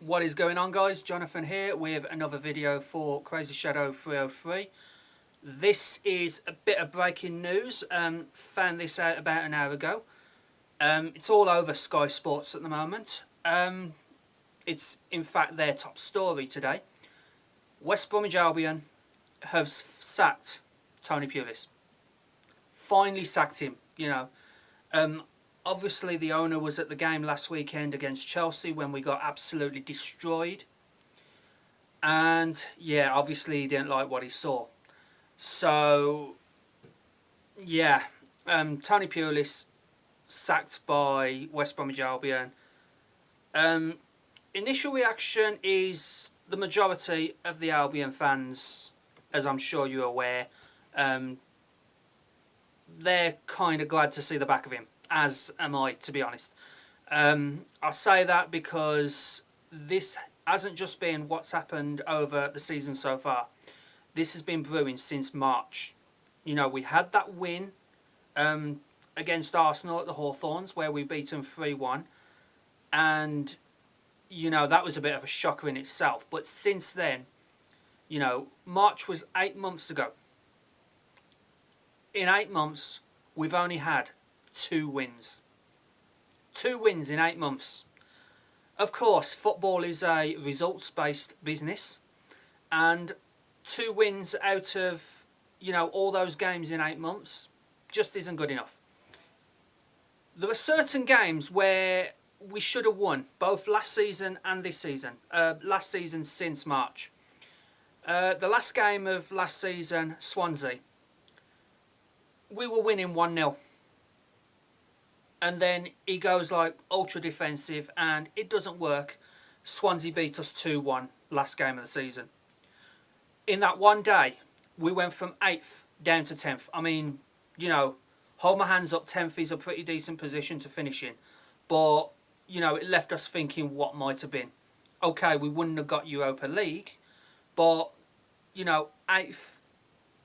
What is going on, guys? Jonathan here with another video for Crazy Shadow 303. This is a bit of breaking news. Found this out about an hour ago. It's all over Sky Sports at the moment. It's in fact their top story today. West Bromwich Albion have sacked Tony Pulis. Finally sacked him, you know. Obviously, the owner was at the game last weekend against Chelsea when we got absolutely destroyed. And, yeah, obviously he didn't like what he saw. So, yeah, Tony Pulis sacked by West Bromwich Albion. Initial reaction is the majority of the Albion fans, as I'm sure you're aware, they're kind of glad to see the back of him. As am I, to be honest. I say that because this hasn't just been what's happened over the season so far. This has been brewing since March. You know, we had that win against Arsenal at the Hawthorns where we beat them 3-1. And, you know, that was a bit of a shocker in itself. But since then, you know, March was 8 months ago. In 8 months, we've only had 2 wins. 2 wins in 8 months. Of course, football is a results-based business, and 2 wins out of, you know, all those games in 8 months just isn't good enough. There are certain games where we should have won, both last season and this season. Last season since March. The last game of last season, Swansea, we were winning 1-0. And then he goes like ultra defensive and it doesn't work. Swansea beat us 2-1 last game of the season. In that one day, we went from 8th down to 10th. I mean, you know, hold my hands up, 10th is a pretty decent position to finish in. But, you know, it left us thinking what might have been. Okay, we wouldn't have got Europa League, but, you know, 8th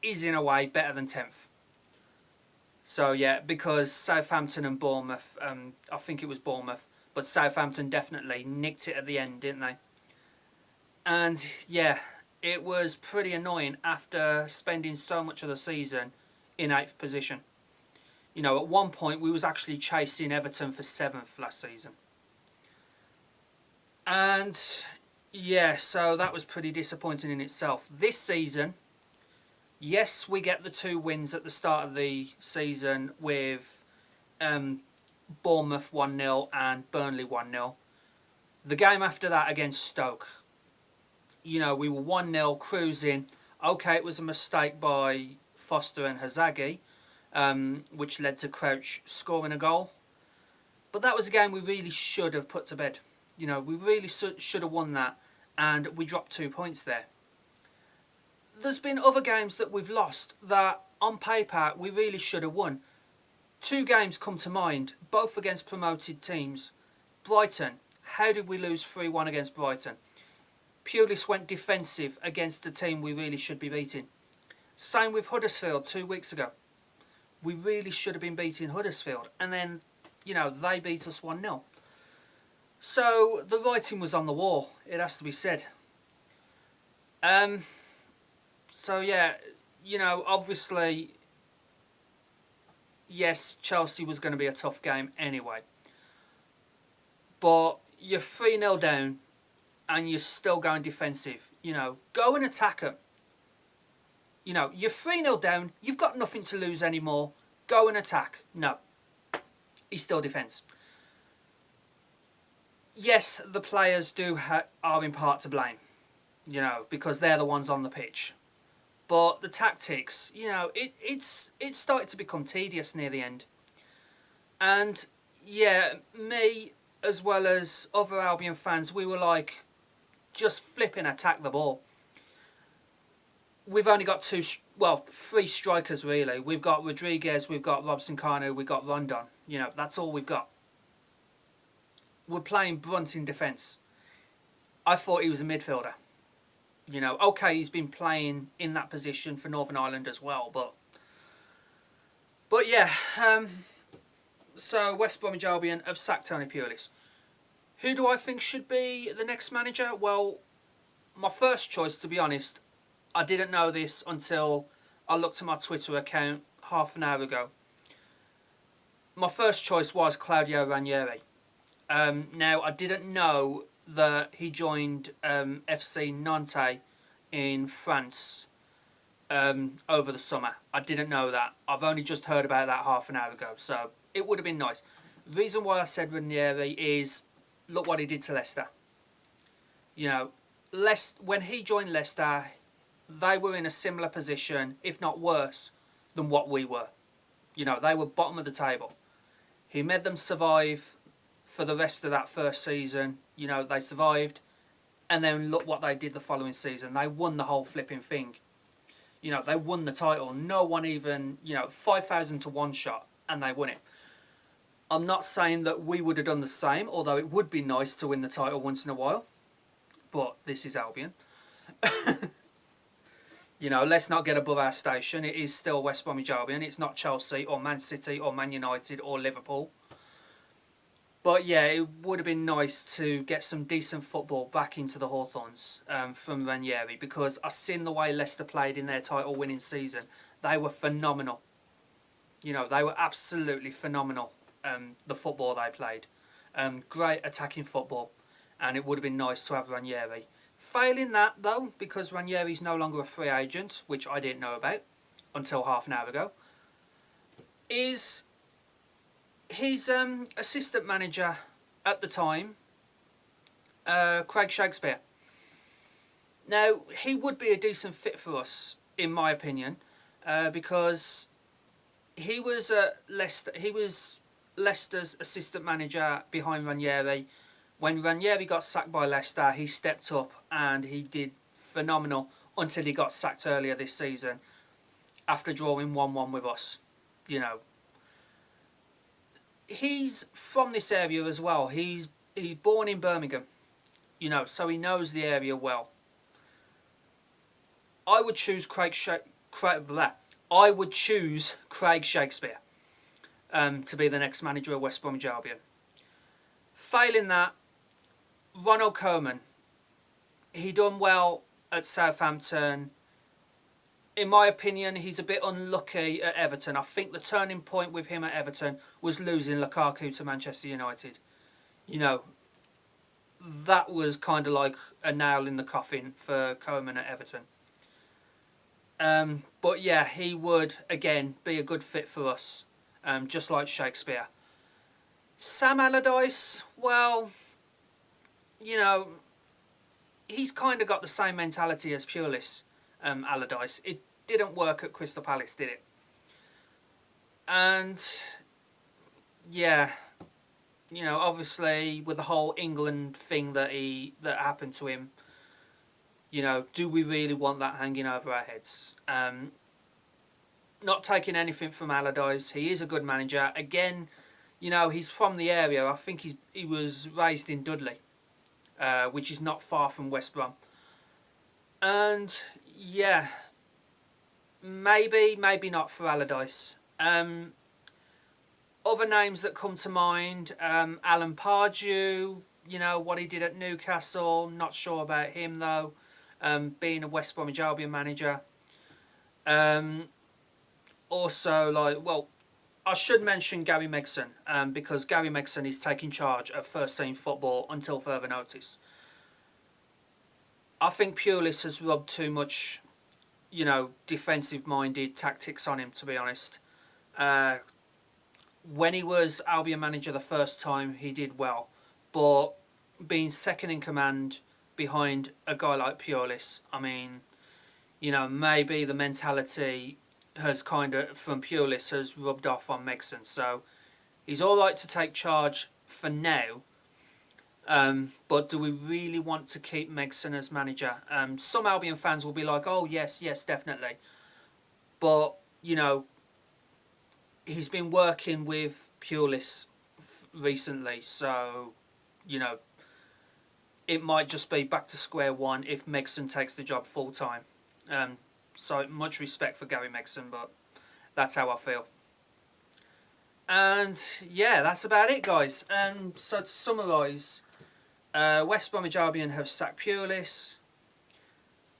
is in a way better than 10th. So, yeah, because Southampton and Bournemouth, I think it was Bournemouth, but Southampton definitely nicked it at the end, didn't they? And, yeah, it was pretty annoying after spending so much of the season in 8th position. You know, at one point, we was actually chasing Everton for 7th last season. And, yeah, so that was pretty disappointing in itself. This season, yes, we get the 2 wins at the start of the season with Bournemouth 1-0 and Burnley 1-0. The game after that against Stoke, you know, we were 1-0 cruising. Okay, it was a mistake by Foster and Hazagi, which led to Crouch scoring a goal. But that was a game we really should have put to bed. You know, we really should have won that, and we dropped 2 points there. There's been other games that we've lost that, on paper, we really should have won. 2 games come to mind, both against promoted teams. Brighton, how did we lose 3-1 against Brighton? Pulis went defensive against a team we really should be beating. Same with Huddersfield 2 weeks ago. We really should have been beating Huddersfield. And then, you know, they beat us 1-0. So, the writing was on the wall, it has to be said. So, yeah, you know, obviously, yes, Chelsea was going to be a tough game anyway. But you're 3-0 down and you're still going defensive. You know, go and attack them. You know, you're 3-0 down, you've got nothing to lose anymore. Go and attack. No, he still defends. Yes, the players are in part to blame, you know, because they're the ones on the pitch. But the tactics, you know, it started to become tedious near the end. And, yeah, me, as well as other Albion fans, we were like, just flipping attack the ball. We've only got 3 strikers, really. We've got Rodriguez, we've got Robson-Kanu, we've got Rondon. You know, that's all we've got. We're playing Brunt in defence. I thought he was a midfielder. You know, okay, he's been playing in that position for Northern Ireland as well, but yeah, so West Bromwich Albion have sacked Tony Pulis. Who do I think should be the next manager? Well, my first choice, to be honest, I didn't know this until I looked at my Twitter account half an hour ago. My first choice was Claudio Ranieri. Now, I didn't know that he joined FC Nantes in France over the summer. I didn't know that. I've only just heard about that half an hour ago, so it would have been nice. The reason why I said Ranieri is, look what he did to Leicester. You know, when he joined Leicester, they were in a similar position, if not worse, than what we were. You know, they were bottom of the table. He made them survive for the rest of that first season. You know, they survived, and then look what they did the following season. They won the whole flipping thing. You know, they won the title. No one even, 5,000 to 1 shot, and they won it. I'm not saying that we would have done the same, although it would be nice to win the title once in a while. But this is Albion. You know, let's not get above our station. It is still West Bromwich Albion. It's not Chelsea or Man City or Man United or Liverpool. But yeah, it would have been nice to get some decent football back into the Hawthorns from Ranieri, because I've seen the way Leicester played in their title-winning season. They were phenomenal. You know, they were absolutely phenomenal, the football they played. Great attacking football, and it would have been nice to have Ranieri. Failing that, though, because Ranieri's no longer a free agent, which I didn't know about until half an hour ago, is his assistant manager at the time, Craig Shakespeare. Now, he would be a decent fit for us, in my opinion, because he was Leicester's assistant manager behind Ranieri. When Ranieri got sacked by Leicester, he stepped up and he did phenomenal until he got sacked earlier this season after drawing 1-1 with us. You know, he's from this area as well. He's born in Birmingham, you know, so he knows the area well. I would choose Craig Shakespeare to be the next manager of West Bromwich Albion. Failing that, Ronald Koeman. He done well at Southampton. In my opinion, he's a bit unlucky at Everton. I think the turning point with him at Everton was losing Lukaku to Manchester United. You know, that was kind of like a nail in the coffin for Koeman at Everton. But yeah, he would, again, be a good fit for us, just like Shakespeare. Sam Allardyce, well, you know, he's kind of got the same mentality as Pulis, Allardyce. It didn't work at Crystal Palace, did it? And, yeah, you know, obviously with the whole England thing that happened to him, you know, do we really want that hanging over our heads? Not taking anything from Allardyce. He is a good manager. Again, you know, he's from the area. I think he was raised in Dudley, which is not far from West Brom. And, yeah, maybe not for Allardyce. Other names that come to mind, Alan Pardew, you know, what he did at Newcastle. Not sure about him, though, being a West Bromwich Albion manager. Also, like, well, I should mention Gary Megson, because Gary Megson is taking charge of first team football until further notice. I think Pulis has rubbed too much, you know, defensive-minded tactics on him, to be honest. When he was Albion manager the first time, he did well. But being second in command behind a guy like Pulis, I mean, you know, maybe the mentality has kind of, from Pulis, has rubbed off on Megson. So he's all right to take charge for now. But do we really want to keep Megson as manager? Some Albion fans will be like, oh, yes, definitely. But, you know, he's been working with Pulis recently. So, you know, it might just be back to square one if Megson takes the job full time. So much respect for Gary Megson, but that's how I feel. And yeah, that's about it, guys. So to summarise, West Bromwich Albion have sacked Pulis.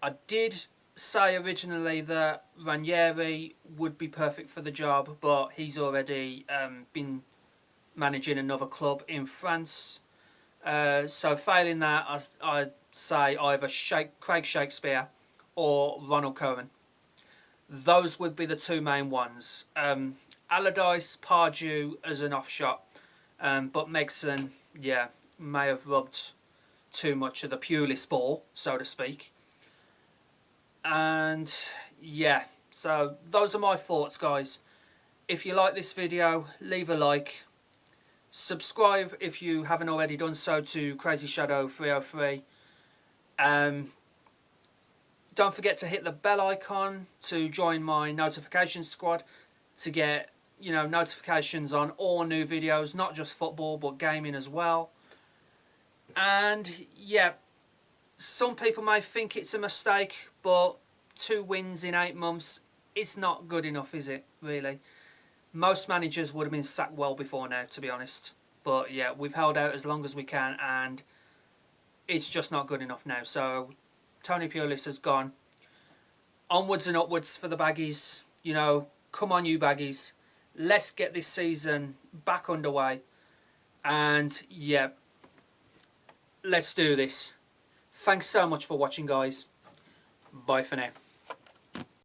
I did say originally that Ranieri would be perfect for the job, but he's already been managing another club in France. So failing that, I'd say either Craig Shakespeare or Ronald Cohen. Those would be the two main ones. Allardyce, Pardew as an offshot, but Megson, yeah, may have rubbed too much of the Pulis ball, so to speak. And yeah, so those are my thoughts, guys. If you like this video, leave a like. Subscribe if you haven't already done so to Crazy Shadow 303. Don't forget to hit the bell icon to join my notification squad to get, you know, notifications on all new videos, not just football but gaming as well. And yeah, some people may think it's a mistake, but 2 wins in 8 months, it's not good enough, is it, really? Most managers would have been sacked well before now, to be honest. But yeah, we've held out as long as we can, and it's just not good enough now. So Tony Pulis has gone. Onwards and upwards for the Baggies. You know, come on you Baggies. Let's get this season back underway. And yeah, let's do this. Thanks so much for watching, guys. Bye for now.